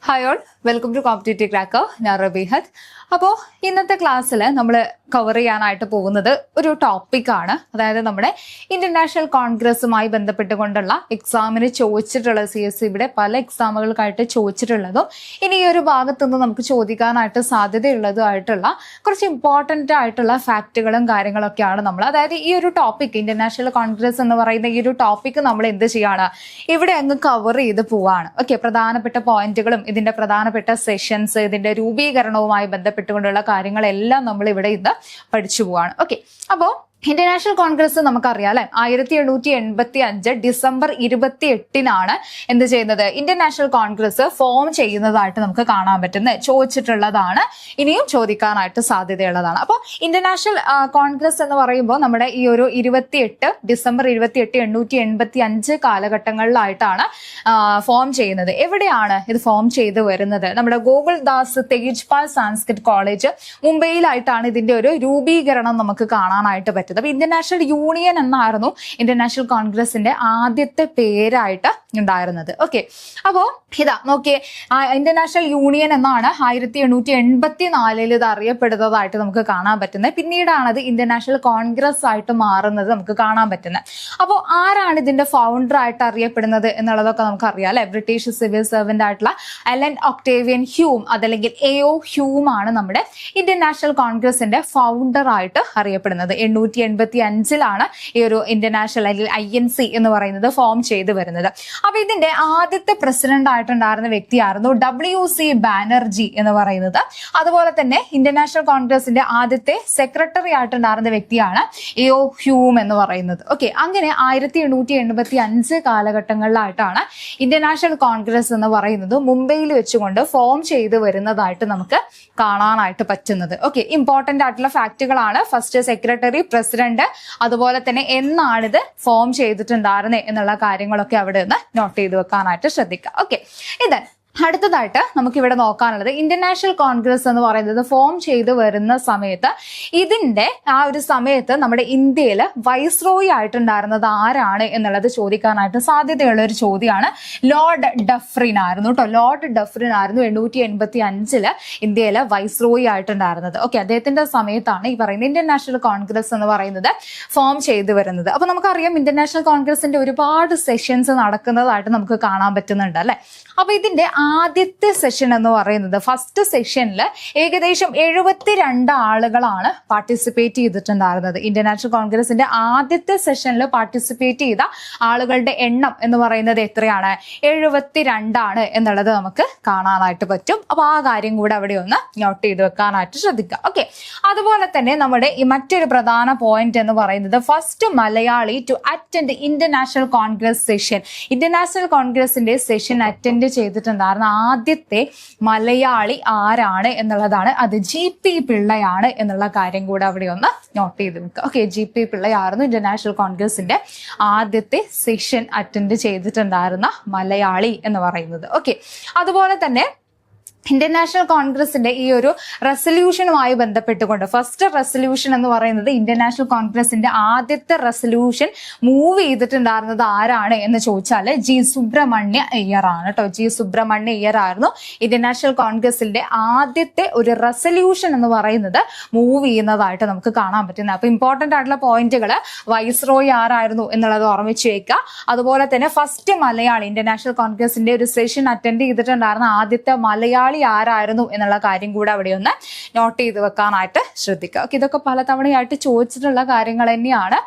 Hi all, welcome to competitive cracker. ഞാൻ റബീഹത്ത്. അപ്പോൾ ഇന്നത്തെ ക്ലാസ്സിൽ നമ്മൾ കവർ ചെയ്യാനായിട്ട് പോകുന്നത് ഒരു ടോപ്പിക്കാണ്. അതായത് നമ്മുടെ ഇന്റർനാഷണൽ കോൺഗ്രസുമായി ബന്ധപ്പെട്ടുകൊണ്ടുള്ള എക്സാമിന് ചോദിച്ചിട്ടുള്ള CSEBയുടെ പല എക്സാമുകൾക്കായിട്ട് ചോദിച്ചിട്ടുള്ളതും ഇനി ഈ ഒരു ഭാഗത്തുനിന്ന് നമുക്ക് ചോദിക്കാനായിട്ട് സാധ്യതയുള്ളതുമായിട്ടുള്ള കുറച്ച് ഇമ്പോർട്ടൻ്റ് ആയിട്ടുള്ള ഫാക്റ്റുകളും കാര്യങ്ങളൊക്കെയാണ് നമ്മൾ. അതായത് ഈ ഒരു ടോപ്പിക്, ഇന്റർനാഷണൽ കോൺഗ്രസ് എന്ന് പറയുന്ന ഈ ഒരു ടോപ്പിക്ക് നമ്മൾ എന്ത് ചെയ്യാണ്, ഇവിടെ അങ്ങ് കവർ ചെയ്ത് പോവാണ്. ഓക്കെ, പ്രധാനപ്പെട്ട പോയിന്റുകളും ഇതിന്റെ പ്രധാനപ്പെട്ട സെഷൻസ്, ഇതിന്റെ രൂപീകരണവുമായി ബന്ധപ്പെട്ടുകൊണ്ടുള്ള കാര്യങ്ങളെല്ലാം നമ്മൾ ഇവിടെ ഇന്ന് പഠിച്ചു പോവാണ്. ഓക്കെ, അപ്പോ ഇന്റർനാഷണൽ കോൺഗ്രസ് നമുക്കറിയാം അല്ലെ, 1785 ഡിസംബർ 28 എന്ത് ചെയ്യുന്നത്, ഇന്റർനാഷണൽ കോൺഗ്രസ് ഫോം ചെയ്യുന്നതായിട്ട് നമുക്ക് കാണാൻ പറ്റുന്നത്. ചോദിച്ചിട്ടുള്ളതാണ്, ഇനിയും ചോദിക്കാനായിട്ട് സാധ്യതയുള്ളതാണ്. അപ്പോൾ ഇന്റർനാഷണൽ കോൺഗ്രസ് എന്ന് പറയുമ്പോൾ നമ്മുടെ ഈ ഒരു ഡിസംബർ 28 1885 കാലഘട്ടങ്ങളിലായിട്ടാണ് ഫോം ചെയ്യുന്നത്. എവിടെയാണ് ഇത് ഫോം ചെയ്ത് വരുന്നത്? നമ്മുടെ ഗോകുൽദാസ് തേജ്പാൽ സാൻസ്ക്രിറ്റ് കോളേജ് മുംബൈയിലായിട്ടാണ് ഇതിന്റെ ഒരു രൂപീകരണം നമുക്ക് കാണാനായിട്ട് പറ്റുന്നത്. ഇന്റർനാഷണൽ യൂണിയൻ എന്നായിരുന്നു ഇന്റർനാഷണൽ കോൺഗ്രസിന്റെ ആദ്യത്തെ പേരായിട്ട് ഉണ്ടായിരുന്നത്. ഓക്കെ, അപ്പോ ഇതാ നോക്കിയേ, ഇന്റർനാഷണൽ യൂണിയൻ എന്നാണ് 1884 ഇത് അറിയപ്പെടുന്നതായിട്ട് നമുക്ക് കാണാൻ പറ്റുന്നത്. പിന്നീടാണ് അത് ഇന്റർനാഷണൽ കോൺഗ്രസ് ആയിട്ട് മാറുന്നത് നമുക്ക് കാണാൻ പറ്റുന്നത്. അപ്പോൾ ആരാണ് ഇതിന്റെ ഫൗണ്ടർ ആയിട്ട് അറിയപ്പെടുന്നത് എന്നുള്ളതൊക്കെ നമുക്ക് അറിയാം അല്ലെ. ബ്രിട്ടീഷ് സിവിൽ സർവന്റ് ആയിട്ടുള്ള അലൻ ഒക്ടേവിയൻ ഹ്യൂം, അതല്ലെങ്കിൽ AO ഹ്യൂം ആണ് നമ്മുടെ ഇന്റർനാഷണൽ കോൺഗ്രസിന്റെ ഫൗണ്ടർ ആയിട്ട് അറിയപ്പെടുന്നത്. 1885 ഈ ഒരു ഇന്റർനാഷണൽ അല്ലെങ്കിൽ INC എന്ന് പറയുന്നത് ഫോം ചെയ്ത് വരുന്നത്. അപ്പൊ ഇതിന്റെ ആദ്യത്തെ പ്രസിഡന്റ് ആയിട്ടുണ്ടായിരുന്ന വ്യക്തിയായിരുന്നു WC ബാനർജി എന്ന് പറയുന്നത്. അതുപോലെ തന്നെ ഇന്റർനാഷണൽ കോൺഗ്രസിന്റെ ആദ്യത്തെ സെക്രട്ടറി ആയിട്ടുണ്ടായിരുന്ന വ്യക്തിയാണ് AO ഹ്യൂം എന്ന് പറയുന്നത്. ഓക്കെ, അങ്ങനെ 1885 കാലഘട്ടങ്ങളിലായിട്ടാണ് ഇന്റർനാഷണൽ കോൺഗ്രസ് എന്ന് പറയുന്നത് മുംബൈയിൽ വെച്ചുകൊണ്ട് ഫോം ചെയ്ത് വരുന്നതായിട്ട് നമുക്ക് കാണാനായിട്ട് പറ്റുന്നത്. ഓക്കെ, ഇമ്പോർട്ടന്റ് ആയിട്ടുള്ള ഫാക്റ്റുകളാണ്. ഫസ്റ്റ് സെക്രട്ടറി, പ്രസിഡന്റ്, അതുപോലെ തന്നെ എന്നാണിത് ഫോം ചെയ്തിട്ടുണ്ടായിരുന്നത് എന്നുള്ള കാര്യങ്ങളൊക്കെ അവിടെ നിന്ന് നോട്ട് ചെയ്ത് വെക്കാനായിട്ട് ശ്രദ്ധിക്കുക. ഓക്കെ, ഇതൻ അടുത്തതായിട്ട് നമുക്ക് ഇവിടെ നോക്കാനുള്ളത് ഇന്റർനാഷണൽ കോൺഗ്രസ് എന്ന് പറയുന്നത് ഫോം ചെയ്ത് വരുന്ന സമയത്ത് ഇതിന്റെ ആ ഒരു സമയത്ത് നമ്മുടെ ഇന്ത്യയിൽ വൈസ്രോയി ആയിട്ടുണ്ടായിരുന്നത് ആരാണ് എന്നുള്ളത് ചോദിക്കാനായിട്ട് സാധ്യതയുള്ള ഒരു ചോദ്യമാണ്. ലോർഡ് ഡഫ്രിൻ ആയിരുന്നു കേട്ടോ. ലോർഡ് ഡഫ്രിൻ ആയിരുന്നു 1885 ഇന്ത്യയിലെ വൈസ്രോയി ആയിട്ടുണ്ടായിരുന്നത്. ഓക്കെ, അദ്ദേഹത്തിന്റെ സമയത്താണ് ഈ പറയുന്ന ഇന്റർനാഷണൽ കോൺഗ്രസ് എന്ന് പറയുന്നത് ഫോം ചെയ്ത് വരുന്നത്. അപ്പൊ നമുക്കറിയാം ഇന്റർനാഷണൽ കോൺഗ്രസിന്റെ ഒരുപാട് സെഷൻസ് നടക്കുന്നതായിട്ട് നമുക്ക് കാണാൻ പറ്റുന്നുണ്ട് അല്ലെ. അപ്പൊ ഇതിന്റെ ആദ്യത്തെ സെഷൻ എന്ന് പറയുന്നത്, ഫസ്റ്റ് സെഷനിൽ ഏകദേശം 72 ആളുകളാണ് പാർട്ടിസിപ്പേറ്റ് ചെയ്തിട്ടുണ്ടായിരുന്നത്. ഇന്റർനാഷണൽ കോൺഗ്രസിന്റെ ആദ്യത്തെ സെഷനിൽ പാർട്ടിസിപ്പേറ്റ് ചെയ്ത ആളുകളുടെ എണ്ണം എന്ന് പറയുന്നത് എത്രയാണ്? 72 എന്നുള്ളത് നമുക്ക് കാണാനായിട്ട് പറ്റും. അപ്പൊ ആ കാര്യം കൂടെ അവിടെ ഒന്ന് നോട്ട് ചെയ്ത് വെക്കാനായിട്ട് ശ്രദ്ധിക്കുക. ഓക്കെ, അതുപോലെ തന്നെ നമ്മുടെ ഈ മറ്റൊരു പ്രധാന പോയിന്റ് എന്ന് പറയുന്നത്, first Malayali to attend international congress session. International കോൺഗ്രസിന്റെ സെഷൻ അറ്റൻഡ് ചെയ്തിട്ടുണ്ടായിരുന്ന ആദ്യത്തെ മലയാളി ആരാണ് എന്നുള്ളതാണ്. അത് GP പിള്ളയാണ് എന്നുള്ള കാര്യം കൂടെ അവിടെ ഒന്ന് നോട്ട് ചെയ്ത് വെക്കുക. ഓക്കെ, GP പിള്ളയായിരുന്നു ഇന്റർനാഷണൽ കോൺഗ്രസിന്റെ ആദ്യത്തെ സെഷൻ അറ്റൻഡ് ചെയ്തിട്ടുണ്ടായിരുന്ന മലയാളി എന്ന് പറയുന്നത്. ഓക്കെ, അതുപോലെ തന്നെ ഇന്റർനാഷണൽ കോൺഗ്രസിന്റെ ഈ ഒരു റെസൊല്യൂഷനുമായി ബന്ധപ്പെട്ടുകൊണ്ട് ഫസ്റ്റ് റെസൊല്യൂഷൻ എന്ന് പറയുന്നത്, ഇന്റർനാഷണൽ കോൺഗ്രസിന്റെ ആദ്യത്തെ റെസൊല്യൂഷൻ മൂവ് ചെയ്തിട്ടുണ്ടായിരുന്നത് ആരാണ് എന്ന് ചോദിച്ചാൽ G. സുബ്രഹ്മണ്യ അയ്യർ ആണ് കേട്ടോ. G. സുബ്രഹ്മണ്യ അയ്യർ ആയിരുന്നു ഇന്റർനാഷണൽ കോൺഗ്രസിന്റെ ആദ്യത്തെ ഒരു റെസൊല്യൂഷൻ എന്ന് പറയുന്നത് മൂവ് ചെയ്യുന്നതായിട്ട് നമുക്ക് കാണാൻ പറ്റുന്നത്. അപ്പൊ ഇമ്പോർട്ടന്റ് ആയിട്ടുള്ള പോയിന്റുകൾ, വൈസ്രോയി ആരായിരുന്നു എന്നുള്ളത് ഓർമ്മിച്ച് വെക്കുക. അതുപോലെ തന്നെ ഫസ്റ്റ് മലയാളി, ഇന്റർനാഷണൽ കോൺഗ്രസിന്റെ ഒരു സെഷൻ അറ്റൻഡ് ചെയ്തിട്ടുണ്ടായിരുന്ന ആദ്യത്തെ മലയാളി ആരായിരുന്നു എന്നുള്ള കാര്യം കൂടെ അവിടെ ഒന്ന് നോട്ട് ചെയ്ത് വെക്കാനായിട്ട് ശ്രദ്ധിക്കുക. ഓക്കെ, ഇതൊക്കെ പലതവണയായിട്ട് ചോദിച്ചിട്ടുള്ള കാര്യങ്ങൾ തന്നെയാണ്.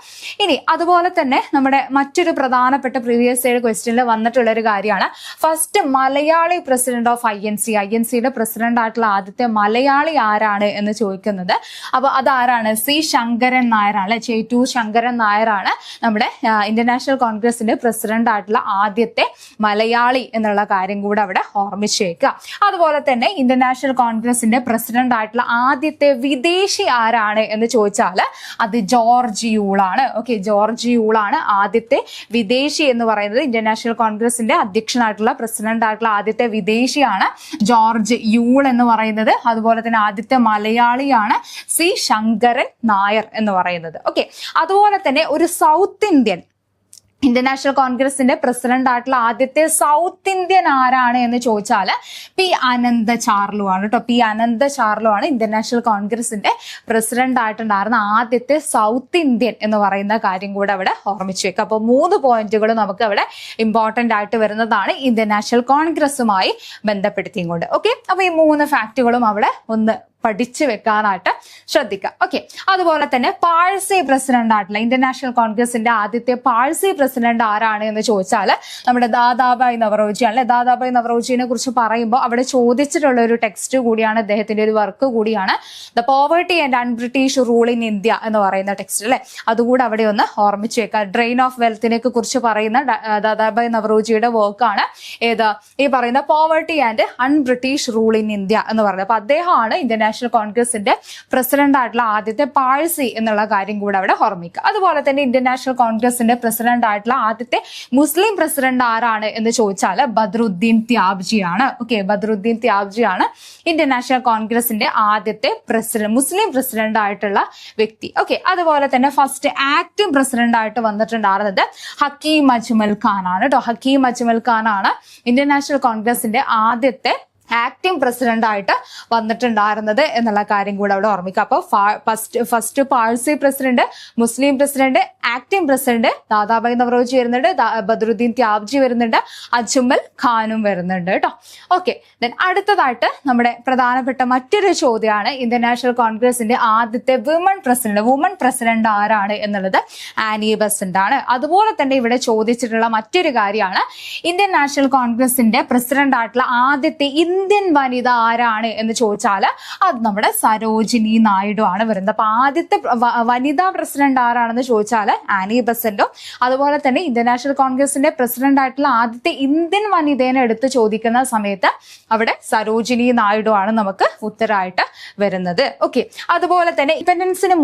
ഇനി അതുപോലെ തന്നെ നമ്മുടെ മറ്റൊരു പ്രധാനപ്പെട്ട പ്രീവിയസ് ഇയർ ക്വസ്റ്റ്യനിൽ വന്നിട്ടുള്ള ഒരു കാര്യമാണ്, ഫസ്റ്റ് മലയാളി പ്രസിഡന്റ് ഓഫ് INCയുടെ പ്രസിഡന്റ് ആയിട്ടുള്ള ആദ്യത്തെ മലയാളി ആരാണ് എന്ന് ചോദിക്കുന്നത്. അപ്പൊ അതാരാണ്? C. ശങ്കരൻ നായരാണ് അല്ലെ. ചേറ്റൂർ ശങ്കരൻ നായരാണ് നമ്മുടെ ഇന്റർനാഷണൽ കോൺഗ്രസിന്റെ പ്രസിഡന്റ് ആയിട്ടുള്ള ആദ്യത്തെ മലയാളി എന്നുള്ള കാര്യം കൂടെ അവിടെ ഓർമ്മിച്ച് വെക്കുക. അതുപോലെ തന്നെ ഇന്റർനാഷണൽ കോൺഗ്രസിന്റെ പ്രസിഡന്റ് ആയിട്ടുള്ള ആദ്യത്തെ വിദേശി ആരാണ് എന്ന് ചോദിച്ചാൽ അത് ജോർജ് യൂളാണ്. ഓക്കെ, ജോർജ് യൂളാണ് ആദ്യത്തെ വിദേശി എന്ന് പറയുന്നത്. ഇന്റർനാഷണൽ കോൺഗ്രസിന്റെ അധ്യക്ഷനായിട്ടുള്ള പ്രസിഡന്റ് ആയിട്ടുള്ള ആദ്യത്തെ വിദേശിയാണ് ജോർജ് യൂൾ എന്ന് പറയുന്നത്. അതുപോലെ തന്നെ ആദ്യത്തെ മലയാളിയാണ് C. ശങ്കരൻ നായർ എന്ന് പറയുന്നത്. ഓക്കെ, അതുപോലെ തന്നെ ഒരു സൗത്ത് ഇന്ത്യൻ ഇന്ത്യൻ നാഷണൽ കോൺഗ്രസിന്റെ പ്രസിഡന്റ് ആയിട്ടുള്ള ആദ്യത്തെ സൗത്ത് ഇന്ത്യൻ ആരാണ് എന്ന് ചോദിച്ചാൽ പി അനന്ത ചാർലു ആണ് കേട്ടോ. പി അനന്ത ചാർലു ആണ് ഇന്ത്യൻ നാഷണൽ കോൺഗ്രസിന്റെ പ്രസിഡന്റ് ആയിട്ടുണ്ടായിരുന്ന ആദ്യത്തെ സൗത്ത് ഇന്ത്യൻ എന്ന് പറയുന്ന കാര്യം കൂടെ അവിടെ ഓർമ്മിച്ചു വെക്കുക. അപ്പോൾ 3 പോയിന്റുകൾ നമുക്ക് അവിടെ ഇമ്പോർട്ടന്റ് ആയിട്ട് വരുന്നതാണ് ഇന്ത്യൻ നാഷണൽ കോൺഗ്രസുമായി ബന്ധപ്പെടുത്തിയും കൊണ്ട്. ഓക്കെ, അപ്പൊ ഈ 3 ഫാക്ടുകളും അവിടെ ഒന്ന് പഠിച്ചു വെക്കാനായിട്ട് ശ്രദ്ധിക്കുക. ഓക്കെ, അതുപോലെ തന്നെ പാഴ്സി പ്രസിഡന്റ് ആയിട്ടുള്ള ഇന്ത്യൻ നാഷണൽ കോൺഗ്രസിന്റെ ആദ്യത്തെ പാഴ്സി പ്രസിഡന്റ് ആരാണ് എന്ന് ചോദിച്ചാൽ നമ്മുടെ ദാദാഭായ് നവറോജി ആണ്. ദാദാഭായ് നവറോജിനെ കുറിച്ച് പറയുമ്പോൾ അവിടെ ചോദിച്ചിട്ടുള്ള ഒരു ടെക്സ്റ്റ് കൂടിയാണ്, അദ്ദേഹത്തിന്റെ ഒരു വർക്ക് കൂടിയാണ്, the poverty and un-British rule in India എന്ന് പറയുന്ന ടെക്സ്റ്റ് അല്ലെ. അതുകൂടെ അവിടെ ഒന്ന് ഓർമ്മിച്ചു വെക്കുക. ഡ്രെയിൻ ഓഫ് വെൽത്തിനെ കുറിച്ച് പറയുന്ന ദാദാഭായ് നവറോജിയുടെ വർക്കാണ് ഏത്, ഈ പറയുന്ന poverty and un-British rule in India എന്ന് പറയുന്നത്. അപ്പൊ അദ്ദേഹമാണ് ഇന്ത്യൻ നാഷണൽ കോൺഗ്രസിന്റെ പ്രസിഡന്റ് ആയിട്ടുള്ള ആദ്യത്തെ പാഴ്സി എന്നുള്ള കാര്യം കൂടെ അവിടെ ഓർമ്മിക്കുക. അതുപോലെ തന്നെ ഇന്ത്യൻ നാഷണൽ കോൺഗ്രസിന്റെ പ്രസിഡന്റ് ആയിട്ടുള്ള ആദ്യത്തെ മുസ്ലിം പ്രസിഡന്റ് ആരാണ് എന്ന് ചോദിച്ചാൽ ബദ്രുദ്ദീൻ ത്യാബ്ജി ആണ്. ഓക്കെ, ബദ്രുദ്ദീൻ ത്യാബ്ജി ആണ് ഇന്ത്യൻ നാഷണൽ കോൺഗ്രസിന്റെ ആദ്യത്തെ മുസ്ലിം പ്രസിഡന്റ് ആയിട്ടുള്ള വ്യക്തി. ഓക്കെ, അതുപോലെ തന്നെ ഫസ്റ്റ് ആക്ടിംഗ് പ്രസിഡന്റ് ആയിട്ട് വന്നിട്ടുണ്ടായിരുന്നത് ഹക്കീം അജ്മൽ ഖാൻ ആണ് കേട്ടോ. ഹക്കീം അജ്മൽ ഖാൻ ആണ് ഇന്ത്യൻ നാഷണൽ കോൺഗ്രസിന്റെ ആദ്യത്തെ ആക്ടിംഗ് പ്രസിഡന്റ് ആയിട്ട് വന്നിട്ടുണ്ടായിരുന്നത് എന്നുള്ള കാര്യം കൂടെ അവിടെ ഓർമ്മിക്കുക. അപ്പോൾ first Parsi president, Muslim president, acting president Dadabhai Naoroji വരുന്നുണ്ട്, ബദ്രുദ്ദീൻ ത്യാബ്ജി വരുന്നുണ്ട്, അജ്മൽ ഖാനും വരുന്നുണ്ട് കേട്ടോ. ഓക്കെ, ദെൻ അടുത്തതായിട്ട് നമ്മുടെ പ്രധാനപ്പെട്ട മറ്റൊരു ചോദ്യമാണ് ഇന്ത്യൻ നാഷണൽ കോൺഗ്രസിന്റെ ആദ്യത്തെ വുമൺ പ്രസിഡന്റ് ആരാണ് എന്നുള്ളത് ആനി ബസന്റ് ആണ്. അതുപോലെ തന്നെ ഇവിടെ ചോദിച്ചിട്ടുള്ള മറ്റൊരു കാര്യമാണ് ഇന്ത്യൻ നാഷണൽ കോൺഗ്രസിന്റെ പ്രസിഡന്റ് ആയിട്ടുള്ള ആദ്യത്തെ ഇന്ത്യൻ വനിത ആരാണ് എന്ന് ചോദിച്ചാൽ അത് നമ്മുടെ സരോജിനി നായിഡു ആണ് വരുന്നത്. അപ്പൊ ആദ്യത്തെ വനിതാ പ്രസിഡന്റ് ആരാണെന്ന് ചോദിച്ചാൽ ആനി ബസന്റും, അതുപോലെ തന്നെ ഇന്ത്യൻ നാഷണൽ കോൺഗ്രസിന്റെ പ്രസിഡന്റ് ആയിട്ടുള്ള ആദ്യത്തെ ഇന്ത്യൻ വനിതേനെ എടുത്ത് ചോദിക്കുന്ന സമയത്ത് അവിടെ സരോജിനി നായിഡു ആണ് നമുക്ക് ഉത്തരമായിട്ട് വരുന്നത്. ഓക്കെ, അതുപോലെ തന്നെ ഇൻഡിപെൻഡൻസിന്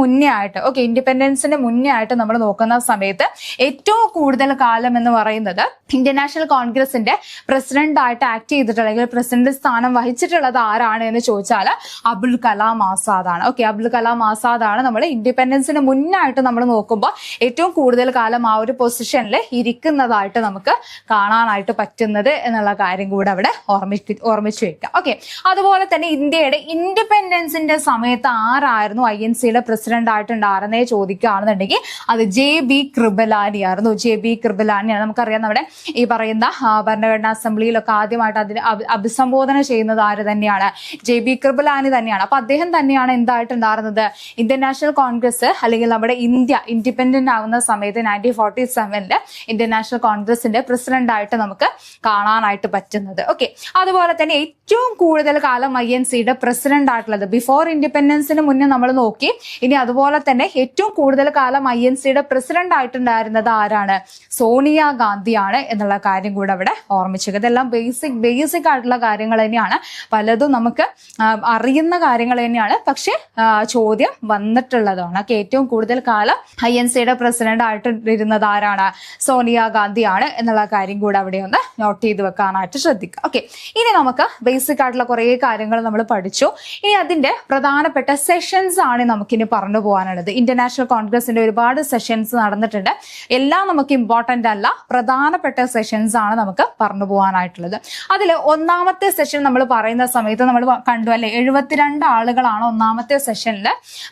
മുന്നേ ആയിട്ട് നമ്മൾ നോക്കുന്ന സമയത്ത് ഏറ്റവും കൂടുതൽ കാലം എന്ന് പറയുന്നത് ഇന്ത്യൻ നാഷണൽ കോൺഗ്രസിന്റെ പ്രസിഡന്റ് ആയിട്ട് ആക്ട് ചെയ്തിട്ടുള്ള അല്ലെങ്കിൽ പ്രസിഡന്റ് സ്ഥാനം വഹിച്ചിട്ടുള്ളത് ആരാണ് എന്ന് ചോദിച്ചാൽ അബുൽ കലാം ആസാദ് ആണ്. ഓക്കെ, അബുൽ കലാം ആസാദ് ആണ് നമ്മൾ ഇൻഡിപെൻഡൻസിന് മുന്നായിട്ട് നമ്മൾ നോക്കുമ്പോൾ ഏറ്റവും കൂടുതൽ കാലം ആ ഒരു പൊസിഷനിൽ ഇരിക്കുന്നതായിട്ട് നമുക്ക് കാണാനായിട്ട് പറ്റുന്നത് എന്നുള്ള കാര്യം കൂടെ അവിടെ ഓർമ്മിച്ചു വെക്കുക. ഓക്കെ, അതുപോലെ തന്നെ ഇന്ത്യയുടെ ഇൻഡിപെൻഡൻസിന്റെ സമയത്ത് ആരായിരുന്നു INCയുടെ പ്രസിഡന്റ് ആയിട്ടുണ്ടായിരുന്നേ ചോദിക്കുകയാണെന്നുണ്ടെങ്കിൽ അത് JB കൃപലാനി ആയിരുന്നു. JB കൃപലാനിയാണ്. നമുക്കറിയാം നമ്മുടെ ഈ പറയുന്ന ഭരണഘടനാ അസംബ്ലിയിലൊക്കെ ആദ്യമായിട്ട് അതിന് അഭിസംബോധന ചെയ്യുന്നത് ആര് തന്നെയാണ്, JB കൃപലാനി തന്നെയാണ്. അപ്പൊ അദ്ദേഹം തന്നെയാണ് എന്തായിട്ടുണ്ടായിരുന്നത്, ഇന്ത്യൻ നാഷണൽ കോൺഗ്രസ് അല്ലെങ്കിൽ നമ്മുടെ ഇന്ത്യ ഇൻഡിപെൻഡന്റ് ആവുന്ന സമയത്ത് 1947 ഇന്ത്യൻ നാഷണൽ കോൺഗ്രസിന്റെ പ്രസിഡന്റ് ആയിട്ട് നമുക്ക് കാണാനായിട്ട് പറ്റുന്നത്. ഓക്കെ, അതുപോലെ തന്നെ ഏറ്റവും കൂടുതൽ കാലം INCയുടെ പ്രസിഡന്റ് ആയിട്ടുള്ളത് ബിഫോർ ഇൻഡിപെൻഡൻസിന് മുന്നേ നമ്മൾ നോക്കി. ഇനി അതുപോലെ തന്നെ ഏറ്റവും കൂടുതൽ കാലം INCയുടെ പ്രസിഡന്റ് ആയിട്ടുണ്ടായിരുന്നത് ആരാണ്, സോണിയ ഗാന്ധിയാണ് എന്നുള്ള കാര്യം കൂടെ അവിടെ ഓർമ്മിച്ചത്. ഇതെല്ലാം ബേസിക് ആയിട്ടുള്ള കാര്യങ്ങൾ തന്നെയാണ്, പലതും നമുക്ക് അറിയുന്ന കാര്യങ്ങൾ തന്നെയാണ്, പക്ഷെ ചോദ്യം വന്നിട്ടുള്ളതാണ്. ഏറ്റവും കൂടുതൽ കാലം INCയുടെ പ്രസിഡന്റ് ആയിട്ട് ഇരുന്നത് ആരാണ്, സോണിയ ഗാന്ധിയാണ് എന്നുള്ള കാര്യം കൂടെ അവിടെ ഒന്ന് നോട്ട് ചെയ്ത് വെക്കാനായിട്ട് ശ്രദ്ധിക്കുക. ഓക്കെ, ഇനി നമുക്ക് ബേസിക് ആയിട്ടുള്ള കുറെ കാര്യങ്ങൾ നമ്മൾ പഠിച്ചു. ഇനി അതിന്റെ പ്രധാനപ്പെട്ട സെഷൻസ് ആണ് നമുക്കിനി പറഞ്ഞു പോകാനുള്ളത്. ഇന്ത്യൻ നാഷണൽ കോൺഗ്രസിന്റെ ഒരുപാട് സെഷൻസ് നടന്നിട്ടുണ്ട്. എല്ലാം നമുക്ക് ഇമ്പോർട്ടന്റ് അല്ല, പ്രധാനപ്പെട്ട സെഷൻസ് ആണ് നമുക്ക് പറഞ്ഞു പോകാനായിട്ടുള്ളത്. അതിൽ ഒന്നാമത്തെ സെഷൻ നമ്മൾ പറയുന്ന സമയത്ത് നമ്മൾ കണ്ടു അല്ലെ, 72 ആളുകളാണ് ഒന്നാമത്തെ സെഷനിൽ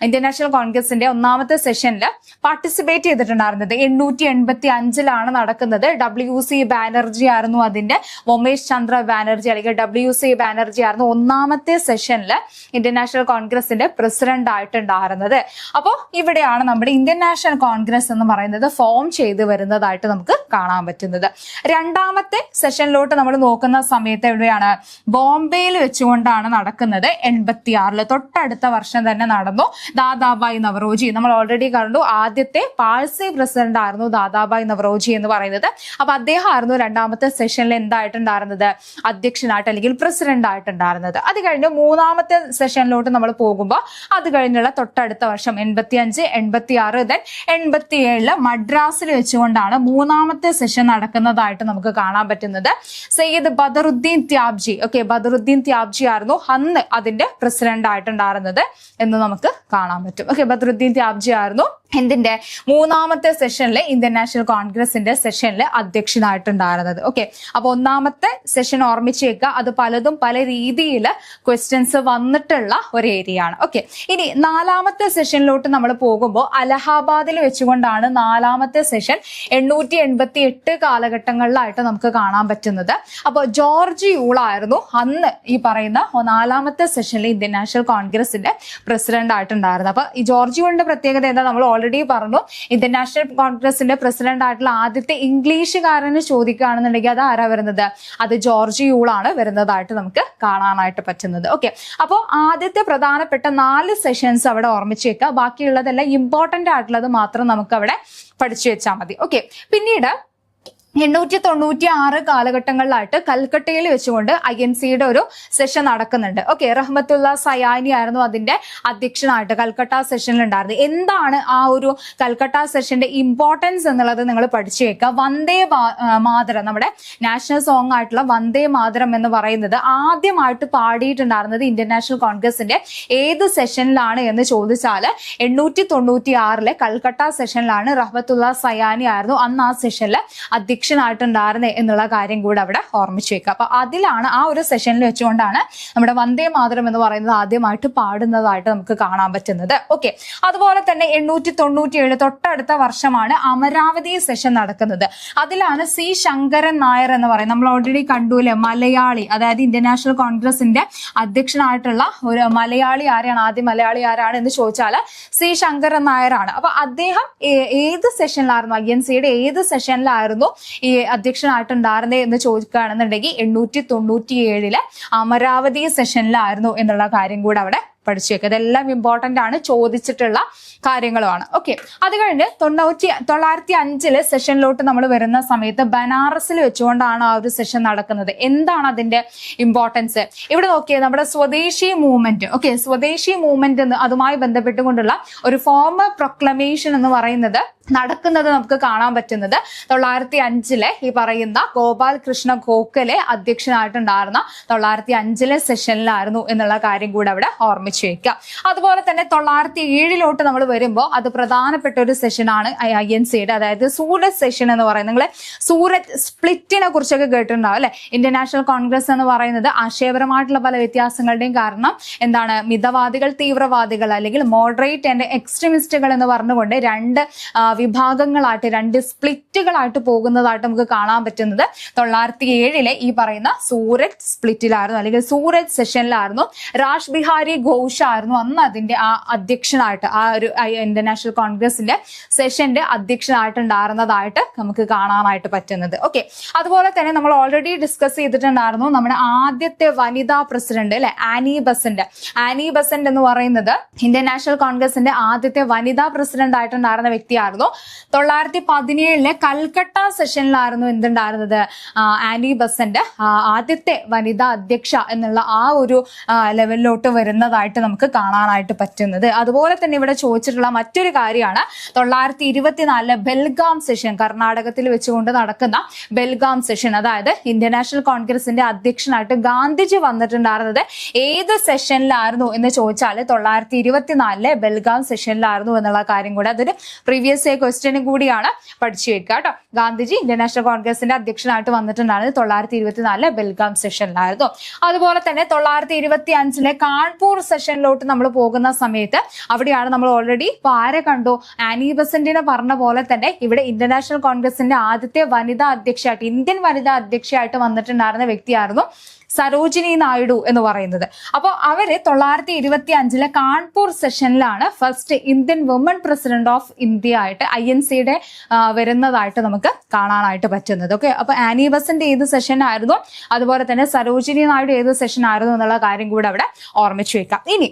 ഇന്ത്യൻ നാഷണൽ കോൺഗ്രസിന്റെ ഒന്നാമത്തെ സെഷനിൽ പാർട്ടിസിപ്പേറ്റ് ചെയ്തിട്ടുണ്ടായിരുന്നത്. 885 നടക്കുന്നത്. WC ബാനർജി ആയിരുന്നു അതിന്റെ, ഉമേഷ് ചന്ദ്ര ബാനർജി അല്ലെങ്കിൽ WC ബാനർജി ആയിരുന്നു ഒന്നാമത്തെ സെഷനിൽ ഇന്ത്യൻ നാഷണൽ കോൺഗ്രസിന്റെ പ്രസിഡന്റ് ആയിട്ടുണ്ടായിരുന്നത്. അപ്പോൾ ഇവിടെയാണ് നമ്മുടെ ഇന്ത്യൻ നാഷണൽ കോൺഗ്രസ് എന്ന് പറയുന്നത് ഫോം ചെയ്ത് വരുന്നതായിട്ട് നമുക്ക് കാണാൻ പറ്റുന്നത്. രണ്ടാമത്തെ സെഷനിലോട്ട് നമ്മൾ നോക്കുന്ന സമയത്ത് എവിടെയാണ്, ബോംബെയിൽ വെച്ചുകൊണ്ടാണ് നടക്കുന്നത്. 86 തൊട്ടടുത്ത വർഷം തന്നെ നടന്നു. ദാദാഭായ് നവറോജി നമ്മൾ ഓൾറെഡി കണ്ടു, ആദ്യത്തെ പാഴ്സി പ്രസിഡന്റ് ആയിരുന്നു ദാദാഭായ് നവറോജി എന്ന് പറയുന്നത്. അപ്പൊ അദ്ദേഹം ആയിരുന്നു രണ്ടാമത്തെ സെഷനിൽ എന്തായിട്ടുണ്ടായിരുന്നത്, അധ്യക്ഷനായിട്ട് അല്ലെങ്കിൽ പ്രസിഡന്റ് ആയിട്ടുണ്ടായിരുന്നത്. അത് കഴിഞ്ഞ് മൂന്നാമത്തെ സെഷനിലോട്ട് നമ്മൾ പോകുമ്പോൾ അത് കഴിഞ്ഞുള്ള തൊട്ടടുത്ത വർഷം 85, 86 ദെൻ 87 മദ്രാസിൽ വെച്ചുകൊണ്ടാണ് മൂന്നാമത്തെ സെഷൻ നടക്കുന്നതായിട്ട് നമുക്ക് കാണാൻ പറ്റുന്നത്. സയ്യിദ് ബദറുദ്ദീൻ ത്യാബ്ജി, ഓക്കെ, ബദറുദ്ദീൻ ത്യാബ്ജി ആയിരുന്നു അന്ന് അതിന്റെ പ്രസിഡന്റ് ആയിട്ടുണ്ടായിരുന്നത് എന്ന് നമുക്ക് കാണാൻ പറ്റും. ഓക്കെ, ബദറുദ്ദീൻ ത്യാബ്ജി ആയിരുന്നു എന്തിന്റെ മൂന്നാമത്തെ സെഷനിൽ ഇന്ത്യൻ നാഷണൽ കോൺഗ്രസിന്റെ സെഷനിൽ അധ്യക്ഷനായിട്ടുണ്ടായിരുന്നത്. ഓക്കെ, അപ്പൊ ഒന്നാമത്തെ സെഷൻ ഓർമ്മിച്ച് വെക്കുക. അത് പലതും പല രീതിയിൽ ക്വസ്റ്റ്യൻസ് വന്നിട്ടുള്ള ഒരു ഏരിയ ആണ്. ഓക്കെ, ഇനി നാലാമത്തെ സെഷനിലോട്ട് നമ്മൾ പോകുമ്പോൾ അലഹാബാദിൽ വെച്ചുകൊണ്ടാണ് നാലാമത്തെ സെഷൻ 888 കാലഘട്ടങ്ങളിലായിട്ട് നമുക്ക് കാണാൻ പറ്റുന്നത്. അപ്പോൾ ജോർജ് യൂൾ ആയിരുന്നു അന്ന് ഈ പറയുന്ന നാലാമത്തെ സെഷനിൽ ഇന്ത്യൻ നാഷണൽ കോൺഗ്രസിന്റെ പ്രസിഡന്റ് ആയിട്ടുണ്ടായിരുന്നത്. അപ്പൊ ഈ ജോർജ് യൂളിന്റെ പ്രത്യേകത എന്താ നമ്മൾ ഓൾറെഡി പറഞ്ഞു. ഇന്ത്യൻ നാഷണൽ കോൺഗ്രസിന്റെ പ്രസിഡന്റ് ആയിട്ടുള്ള ആദ്യത്തെ ഇംഗ്ലീഷുകാരന് ചോദിക്കുകയാണെന്നുണ്ടെങ്കിൽ അത് ആരാ വരുന്നത്? അത് ജോർജ് യൂൾ ആണ് വരുന്നതായിട്ട് നമുക്ക് കാണാനായിട്ട് പറ്റുന്നത്. ഓക്കെ, അപ്പോൾ ആദ്യത്തെ പ്രധാനപ്പെട്ട 4 സെഷൻസ് അവിടെ ഓർമ്മിച്ച് വെക്കുക. ബാക്കിയുള്ളതെല്ലാം ഇമ്പോർട്ടന്റ് ആയിട്ടുള്ളത് മാത്രം നമുക്ക് അവിടെ പഠിച്ചു വെച്ചാൽ മതി. ഓക്കെ, പിന്നീട് 896 കാലഘട്ടങ്ങളിലായിട്ട് കൽക്കട്ടയിൽ വെച്ചുകൊണ്ട് INCയുടെ ഒരു സെഷൻ നടക്കുന്നുണ്ട്. ഓക്കെ, റഹ്മത്തുള്ള സയാനി ആയിരുന്നു അതിന്റെ അധ്യക്ഷനായിട്ട് കൽക്കട്ട സെഷനിൽ ഉണ്ടായിരുന്നത്. എന്താണ് ആ ഒരു കൽക്കട്ട സെഷന്റെ ഇമ്പോർട്ടൻസ് എന്നുള്ളത് നിങ്ങൾ പഠിച്ചു വെക്കുക. വന്ദേ മാതരം, നമ്മുടെ നാഷണൽ സോങ് ആയിട്ടുള്ള വന്ദേ മാതരം എന്ന് പറയുന്നത് ആദ്യമായിട്ട് പാടിയിട്ടുണ്ടായിരുന്നത് ഇന്ത്യൻ നാഷണൽ കോൺഗ്രസിന്റെ ഏത് സെഷനിലാണ് എന്ന് ചോദിച്ചാൽ 896 കൽക്കട്ട സെഷനിലാണ്. റഹ്മത്തുള്ള സയാനി ആയിരുന്നു അന്ന് ആ സെഷനിൽ അധ്യക്ഷനായിട്ടുണ്ടായിരുന്നേ എന്നുള്ള കാര്യം കൂടെ അവിടെ ഓർമ്മിച്ച് വെക്കുക. അപ്പൊ അതിലാണ് ആ ഒരു സെഷനിൽ വെച്ചുകൊണ്ടാണ് നമ്മുടെ വന്ദേ മാതരം എന്ന് പറയുന്നത് ആദ്യമായിട്ട് പാടുന്നതായിട്ട് നമുക്ക് കാണാൻ പറ്റുന്നത്. ഓക്കെ, അതുപോലെ തന്നെ 897 തൊട്ടടുത്ത വർഷമാണ് അമരാവതി സെഷൻ നടക്കുന്നത്. അതിലാണ് C ശങ്കരൻ നായർ എന്ന് പറയുന്നത്, നമ്മൾ ഓൾറെഡി കണ്ടുല്ലേ, മലയാളി, അതായത് ഇന്ത്യൻ നാഷണൽ കോൺഗ്രസിന്റെ അധ്യക്ഷനായിട്ടുള്ള ഒരു മലയാളി ആരാണ്? ആദ്യ മലയാളി ആരാണ് എന്ന് ചോദിച്ചാൽ C ശങ്കരൻ നായരാണ്. അപ്പൊ അദ്ദേഹം ഏത് സെഷനിലായിരുന്നു, INCയുടെ ഏത് സെഷനിലായിരുന്നു ഈ അധ്യക്ഷനായിട്ടുണ്ടായിരുന്നേ എന്ന് ചോദിക്കുകയാണെന്നുണ്ടെങ്കിൽ 897 അമരാവതി സെഷനിലായിരുന്നു എന്നുള്ള കാര്യം കൂടെ അവിടെ പഠിച്ചു വെക്കുക. ഇതെല്ലാം ഇമ്പോർട്ടന്റ് ആണ്, ചോദിച്ചിട്ടുള്ള കാര്യങ്ങളുമാണ്. ഓക്കെ, അത് കഴിഞ്ഞ് 1905 സെഷനിലോട്ട് നമ്മൾ വരുന്ന സമയത്ത് ബനാറസിൽ വെച്ചുകൊണ്ടാണ് ആ ഒരു സെഷൻ നടക്കുന്നത്. എന്താണ് അതിന്റെ ഇമ്പോർട്ടൻസ്? ഇവിടെ നോക്കിയേ, നമ്മുടെ സ്വദേശി മൂവ്മെന്റ്. ഓക്കെ, സ്വദേശി മൂവ്മെന്റ് അതുമായി ബന്ധപ്പെട്ടുകൊണ്ടുള്ള ഒരു ഫോമർ പ്രൊക്ലമേഷൻ എന്ന് പറയുന്നത് നടക്കുന്നത് നമുക്ക് കാണാൻ പറ്റുന്നത് 1905 ഈ പറയുന്ന ഗോപാൽ കൃഷ്ണ ഗോഖലെ അധ്യക്ഷനായിട്ടുണ്ടായിരുന്ന 1905 സെഷനിലായിരുന്നു എന്നുള്ള കാര്യം കൂടെ അവിടെ ഓർമ്മിച്ചു വെക്കുക. അതുപോലെ തന്നെ 1907 നമ്മൾ വരുമ്പോൾ അത് പ്രധാനപ്പെട്ട ഒരു സെഷനാണ് INCയുടെ, അതായത് സൂററ്റ് സെഷൻ എന്ന് പറയുന്നത്. നിങ്ങൾ സൂററ്റ് സ്പ്ലിറ്റിനെ കുറിച്ചൊക്കെ കേട്ടിട്ടുണ്ടാവും അല്ലെ? ഇന്ത്യൻ നാഷണൽ കോൺഗ്രസ് എന്ന് പറയുന്നത് ആശയപരമായിട്ടുള്ള പല വ്യത്യാസങ്ങളുടെയും കാരണം എന്താണ്? മിതവാദികൾ, തീവ്രവാദികൾ, അല്ലെങ്കിൽ മോഡറേറ്റ് ആൻഡ് എക്സ്ട്രീമിസ്റ്റുകൾ എന്ന് പറഞ്ഞുകൊണ്ട് രണ്ട് വിഭാഗങ്ങളായിട്ട്, രണ്ട് സ്പ്ലിറ്റുകളായിട്ട് പോകുന്നതായിട്ട് നമുക്ക് കാണാൻ പറ്റുന്നത് 1907 ഈ പറയുന്ന സൂററ്റ് സ്പ്ലിറ്റിലായിരുന്നു, അല്ലെങ്കിൽ സൂററ്റ് സെഷനിലായിരുന്നു. രാജ് ബിഹാരി ഘോഷ് ആയിരുന്നു അന്ന് അതിന്റെ ആ അധ്യക്ഷനായിട്ട്, ആ ഒരു ഇന്ത്യൻ നാഷണൽ കോൺഗ്രസിന്റെ സെഷന്റെ അധ്യക്ഷനായിട്ടുണ്ടായിരുന്നതായിട്ട് നമുക്ക് കാണാനായിട്ട് പറ്റുന്നത്. ഓക്കെ, അതുപോലെ തന്നെ നമ്മൾ ഓൾറെഡി ഡിസ്കസ് ചെയ്തിട്ടുണ്ടായിരുന്നു നമ്മുടെ ആദ്യത്തെ വനിതാ പ്രസിഡന്റ് അല്ലെ, ആനി ബസന്റ്. ആനി ബസന്റ് എന്ന് പറയുന്നത് ഇന്ത്യൻ നാഷണൽ കോൺഗ്രസിന്റെ ആദ്യത്തെ വനിതാ പ്രസിഡന്റ് ആയിട്ടുണ്ടായിരുന്ന വ്യക്തിയായിരുന്നു. 1917 കൽക്കട്ട സെഷനിലായിരുന്നു എന്തുണ്ടായിരുന്നത്? ആനി ബസന്റ് ആദ്യത്തെ വനിതാ അധ്യക്ഷ എന്നുള്ള ആ ഒരു ലെവലിലോട്ട് വരുന്നതായിട്ട് നമുക്ക് കാണാനായിട്ട് പറ്റുന്നത്. അതുപോലെ തന്നെ ഇവിടെ ചോദിച്ചിട്ടുള്ള മറ്റൊരു കാര്യമാണ് 1924 ബെൽഗാം സെഷൻ, കർണാടകത്തിൽ വെച്ചുകൊണ്ട് നടക്കുന്ന ബെൽഗാം സെഷൻ. അതായത് ഇന്ത്യൻ നാഷണൽ കോൺഗ്രസിന്റെ അധ്യക്ഷനായിട്ട് ഗാന്ധിജി വന്നിട്ടുണ്ടായിരുന്നത് ഏത് സെഷനിലായിരുന്നു എന്ന് ചോദിച്ചാൽ 1924 ബെൽഗാം സെഷനിലായിരുന്നു എന്നുള്ള കാര്യം കൂടെ, അതൊരു പ്രീവിയസ് ക്വസ്റ്റ്യനും കൂടിയാണ്, പഠിച്ചു വെക്കുക കേട്ടോ. ഗാന്ധിജി ഇന്ത്യൻ നാഷണൽ കോൺഗ്രസിന്റെ അധ്യക്ഷനായിട്ട് വന്നിട്ടുണ്ടായിരുന്നത് 1924 ബെൽഗാം സെഷനിലായിരുന്നു. അതുപോലെ തന്നെ 1925 കാൺപൂർ സെഷനിലോട്ട് നമ്മൾ പോകുന്ന സമയത്ത് അവിടെയാണ് നമ്മൾ ഓൾറെഡി ആരെ കണ്ടു? ആനി ബസന്റിനെ പറഞ്ഞ പോലെ തന്നെ ഇവിടെ ഇന്ത്യൻ നാഷണൽ കോൺഗ്രസിന്റെ ആദ്യത്തെ വനിതാ അധ്യക്ഷയായിട്ട്, ഇന്ത്യൻ വനിതാ അധ്യക്ഷയായിട്ട് വന്നിട്ടുണ്ടായിരുന്ന വ്യക്തിയായിരുന്നു സരോജിനി നായിഡു എന്ന് പറയുന്നത്. അപ്പോൾ അവര് 1925 കാൺപൂർ സെഷനിലാണ് first Indian woman president of India ആയിട്ട് INCയുടെ വരുന്നതായിട്ട് നമുക്ക് കാണാനായിട്ട് പറ്റുന്നത്. ഓക്കെ, അപ്പൊ ആനി ബസന്റ് ഏത് സെഷൻ ആയിരുന്നു, അതുപോലെ തന്നെ സരോജിനി നായിഡു ഏത് സെഷൻ ആയിരുന്നു എന്നുള്ള കാര്യം കൂടെ അവിടെ ഓർമ്മിച്ചു വെക്കാം. ഇനി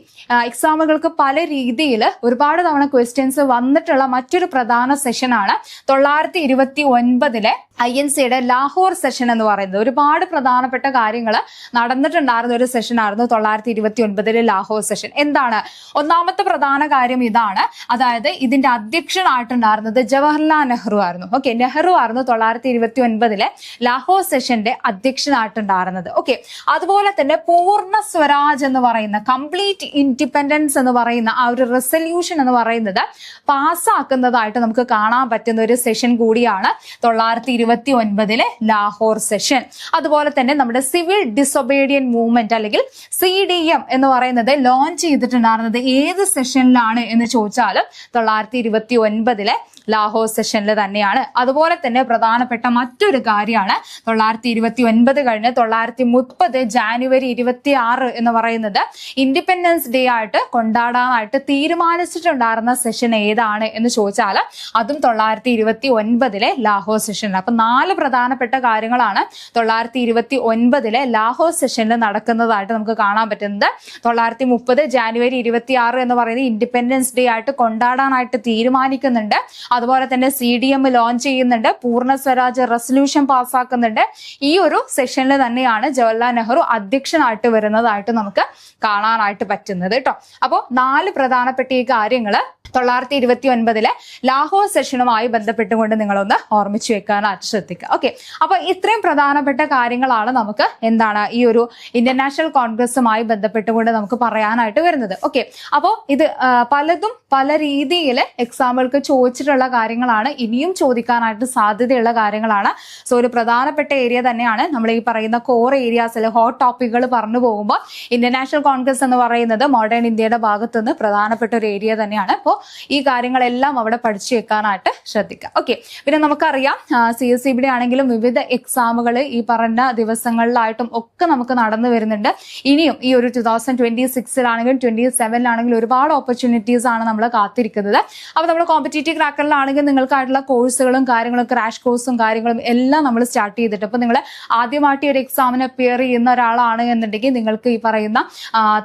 എക്സാമുകൾക്ക് പല രീതിയിൽ ഒരുപാട് തവണ ക്വസ്റ്റ്യൻസ് വന്നിട്ടുള്ള മറ്റൊരു പ്രധാന സെഷനാണ് 1929 INCയുടെ ലാഹോർ സെഷൻ എന്ന് പറയുന്നത്. ഒരുപാട് പ്രധാനപ്പെട്ട കാര്യങ്ങൾ നടന്നിട്ടുണ്ടായിരുന്ന ഒരു സെഷൻ ആയിരുന്നു 929 ലാഹോർ സെഷൻ. എന്താണ് ഒന്നാമത്തെ പ്രധാന കാര്യം ഇതാണ്, അതായത് ഇതിന്റെ അധ്യക്ഷനായിട്ടുണ്ടായിരുന്നത് ജവഹർലാൽ നെഹ്റു ആയിരുന്നു. ഓക്കെ, നെഹ്റു ആയിരുന്നു 929 ലാഹോർ സെഷന്റെ അധ്യക്ഷനായിട്ടുണ്ടായിരുന്നത്. ഓക്കെ, അതുപോലെ തന്നെ പൂർണ്ണ സ്വരാജ് എന്ന് പറയുന്ന കംപ്ലീറ്റ് ഇൻഡിപെൻഡൻസ് എന്ന് പറയുന്ന ആ ഒരു റെസൊല്യൂഷൻ എന്ന് പറയുന്നത് പാസ്സാക്കുന്നതായിട്ട് നമുക്ക് കാണാൻ പറ്റുന്ന ഒരു സെഷൻ കൂടിയാണ് 929 ലാഹോർ സെഷൻ. അതുപോലെ തന്നെ നമ്മുടെ സിവിൽ ഡിസൊബീഡിയൻ മൂവ്മെന്റ് അല്ലെങ്കിൽ CDM എന്ന് പറയുന്നത് ലോഞ്ച് ചെയ്തിട്ടുണ്ടായിരുന്നത് ഏത് സെഷനിലാണ് എന്ന് ചോദിച്ചാലും 929 ലാഹോർ സെഷനിൽ തന്നെയാണ്. അതുപോലെ തന്നെ പ്രധാനപ്പെട്ട മറ്റൊരു കാര്യമാണ് 929 കഴിഞ്ഞ് 930 ജാനുവരി 26 എന്ന് പറയുന്നത് ഇൻഡിപെൻഡൻസ് ഡേ ആയിട്ട് കൊണ്ടാടാനായിട്ട് തീരുമാനിച്ചിട്ടുണ്ടായിരുന്ന സെഷൻ ഏതാണ് എന്ന് ചോദിച്ചാൽ അതും 929 ലാഹോർ സെഷനിൽ. അപ്പൊ 4 പ്രധാനപ്പെട്ട കാര്യങ്ങളാണ് 929 ലാഹോർ സെഷനിൽ നടക്കുന്നതായിട്ട് നമുക്ക് കാണാൻ പറ്റുന്നത്. 930 ജാനുവരി 26 എന്ന് പറയുന്നത് ഇൻഡിപെൻഡൻസ് ഡേ ആയിട്ട് കൊണ്ടാടാനായിട്ട് തീരുമാനിക്കുന്നുണ്ട്. അതുപോലെ തന്നെ CDM ലോഞ്ച് ചെയ്യുന്നുണ്ട്, പൂർണ്ണ സ്വരാജ് റെസൊല്യൂഷൻ പാസ്സാക്കുന്നുണ്ട്. ഈ ഒരു സെഷനിൽ തന്നെയാണ് ജവഹർലാൽ നെഹ്റു അധ്യക്ഷനായിട്ട് വരുന്നതായിട്ട് നമുക്ക് കാണാനായിട്ട് പറ്റുന്നത് കേട്ടോ. അപ്പോൾ 4 പ്രധാനപ്പെട്ട ഈ കാര്യങ്ങള് 929 ലാഹോർ സെഷനുമായി ബന്ധപ്പെട്ടുകൊണ്ട് നിങ്ങളൊന്ന് ഓർമ്മിച്ചു വെക്കാനായിട്ട് ശ്രദ്ധിക്കുക. ഓക്കെ, അപ്പൊ ഇത്രയും പ്രധാനപ്പെട്ട കാര്യങ്ങളാണ് നമുക്ക് എന്താണ് ഈ ഒരു ഇന്ത്യൻ നാഷണൽ കോൺഗ്രസുമായി ബന്ധപ്പെട്ടുകൊണ്ട് നമുക്ക് പറയാനായിട്ട് വരുന്നത്. ഓക്കെ, അപ്പോൾ ഇത് പലതും പല രീതിയിൽ എക്സാമുകൾക്ക് ചോദിച്ചിട്ടുള്ള കാര്യങ്ങളാണ്, ഇനിയും ചോദിക്കാനായിട്ട് സാധ്യതയുള്ള കാര്യങ്ങളാണ്. സോ ഒരു പ്രധാനപ്പെട്ട ഏരിയ തന്നെയാണ് നമ്മൾ ഈ പറയുന്ന കോർ ഏരിയാസിൽ ഹോട്ട് ടോപ്പിക്കുകൾ പറഞ്ഞു പോകുമ്പോൾ ഇന്ത്യൻ നാഷണൽ കോൺഗ്രസ് എന്ന് പറയുന്നത് മോഡേൺ ഇന്ത്യയുടെ ഭാഗത്ത് നിന്ന് പ്രധാനപ്പെട്ട ഒരു ഏരിയ തന്നെയാണ്. അപ്പോൾ ഈ കാര്യങ്ങളെല്ലാം അവിടെ പഠിച്ചു വെക്കാനായിട്ട് ശ്രദ്ധിക്കുക. ഓക്കെ, പിന്നെ നമുക്കറിയാം CSEBD ആണെങ്കിലും വിവിധ എക്സാമുകൾ ഈ പറഞ്ഞ ദിവസങ്ങളിലായിട്ടും ഒക്കെ നമുക്ക് നടന്നു വരുന്നുണ്ട്. ഇനിയും ഈ ഒരു 2026 27 ഒരുപാട് ഓപ്പർച്യൂണിറ്റീസ് ആണ് നമ്മൾ കാത്തിരിക്കുന്നത്. അപ്പൊ നമ്മൾ കോമ്പറ്റേറ്റീവ് ക്രാക്കറിലാണെങ്കിൽ നിങ്ങൾക്കായിട്ടുള്ള കോഴ്സുകളും കാര്യങ്ങളും ക്രാഷ് കോഴ്സും കാര്യങ്ങളും എല്ലാം നമ്മൾ സ്റ്റാർട്ട് ചെയ്തിട്ട്, അപ്പൊ നിങ്ങൾ ആദ്യമായിട്ട് ഒരു എക്സാമിന് അപ്പിയർ ചെയ്യുന്ന ഒരാളാണ് എന്നുണ്ടെങ്കിൽ നിങ്ങൾക്ക് ഈ പറയുന്ന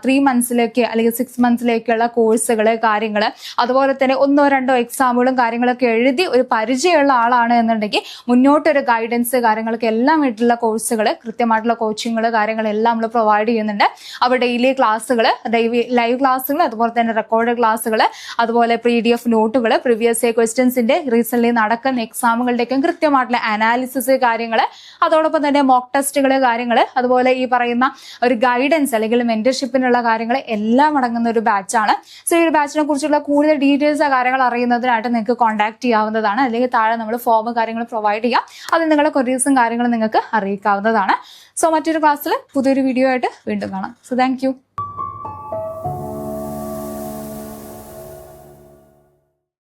3 മന്ത്സിലേക്ക് അല്ലെങ്കിൽ 6 മന്ത്സിലേക്കുള്ള കോഴ്സുകൾ കാര്യങ്ങൾ, അതുപോലെ തന്നെ 1-2 എക്സാമുകളും കാര്യങ്ങളൊക്കെ എഴുതി ഒരു പരിചയമുള്ള ആളാണ് എന്നുണ്ടെങ്കിൽ മുന്നോട്ടൊരു ഗൈഡൻസ് കാര്യങ്ങളൊക്കെ എല്ലാം ആയിട്ടുള്ള കോഴ്സുകൾ, കൃത്യമായിട്ടുള്ള കോച്ചിങ്ങുകൾ കാര്യങ്ങളെല്ലാം നമ്മൾ പ്രൊവൈഡ് ചെയ്യുന്നുണ്ട്. അപ്പോൾ ഡെയിലി ക്ലാസ്സുകൾ, ലൈവ് ക്ലാസ്സുകൾ, അതുപോലെ തന്നെ റെക്കോർഡ് ക്ലാസ്സുകൾ, അതുപോലെ PDF നോട്ടുകൾ, പ്രീവിയസ് ഇയർ ക്വസ്റ്റ്യൻസിന്റെ റീസെന്റ് നടക്കുന്ന എക്സാമുകളുടെയൊക്കെ കൃത്യമായിട്ടുള്ള അനാലിസിസ് കാര്യങ്ങൾ, അതോടൊപ്പം തന്നെ മോക്ക് ടെസ്റ്റുകൾ കാര്യങ്ങൾ, അതുപോലെ ഈ പറയുന്ന ഒരു ഗൈഡൻസ് അല്ലെങ്കിൽ മെന്റർഷിപ്പിനുള്ള കാര്യങ്ങൾ എല്ലാം അടങ്ങുന്ന ഒരു ബാച്ചാണ്. സോ ഈ ഒരു ബാച്ചിനെ കുറിച്ചുള്ള കൂടുതൽ ഡീറ്റെയിൽസ് കാര്യങ്ങൾ അറിയുന്നതിനായിട്ട് നിങ്ങൾക്ക് കോൺടാക്ട് ചെയ്യാവുന്നതാണ്. അല്ലെങ്കിൽ താഴെ നമ്മൾ ഫോം കാര്യങ്ങൾ പ്രൊവൈഡ് ചെയ്യാം, അത് നിങ്ങളുടെ ക്വയറീസും കാര്യങ്ങളും നിങ്ങൾക്ക് അറിയിക്കാവുന്നതാണ്. സോ മറ്റൊരു ക്ലാസ്സിൽ പുതിയൊരു വീഡിയോ ആയിട്ട് വീണ്ടും കാണാം. So thank you.